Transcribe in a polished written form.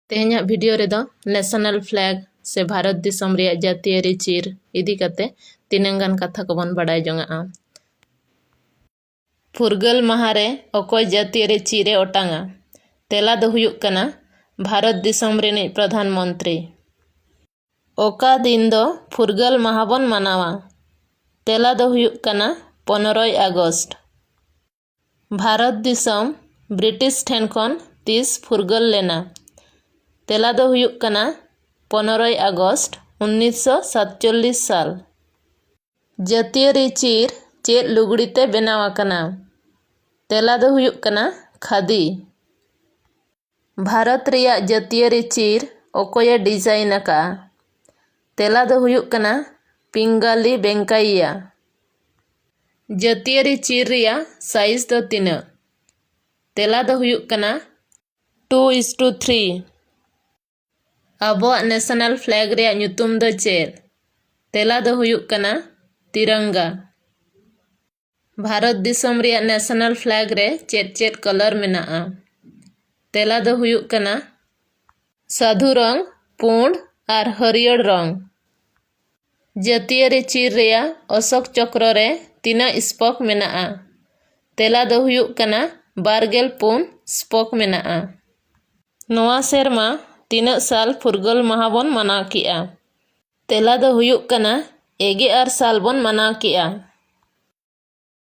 तेहኛग video रेदो national flag से भारत दिसम रिया जातीय चीर इदी कते तिनंगान कथा को बन बड़ाय जोंगा। फुरगल महारे अकोय जातीय चीरे ओटांगा तेला दो हुयुक कना भारत दिसम रिनी प्रधानमंत्री। ओका दिन दो फुरगल माहा बन मनावा तेला दो हुयुक कना 15 अगस्त। भारत दिसम ब्रिटिश ठेन खन तीस फुरगल लेना तेला दो हुयुक कना 15 अगस्त 1947 साल। जातीय चीर चेद लुगड़ीते बेनाव आकना तेला दो हुयुक कना खादी। भारत रिया जातीय चीर ओकोये डिजाइन का तेला दो हुयुक कना पिंगाली बेंकाइया। जातीय चीर रिया साइज दो तीना तेला दो हुयुक कना 2:3। अबो नेशनल फ्लैग रिया nyutum दो चेद तेला दो हुयुक कना तिरंगा। भारत दिसम रिया नेशनल फ्लैग रे चेद चेद कलर मेना तेला दो हुयुक कना साधु रंग पुंड और हरियर रंग। जातीय चीर रिया अशोक चक्र रे तीना स्पोक मेना तेला दो हुयुक कना 24 स्पोक मेना। नोआ सेरमा तीना साल फुरगल माहा बन मनाव किया तेला दो हुयुक कना 11 साल बन मनाव किया।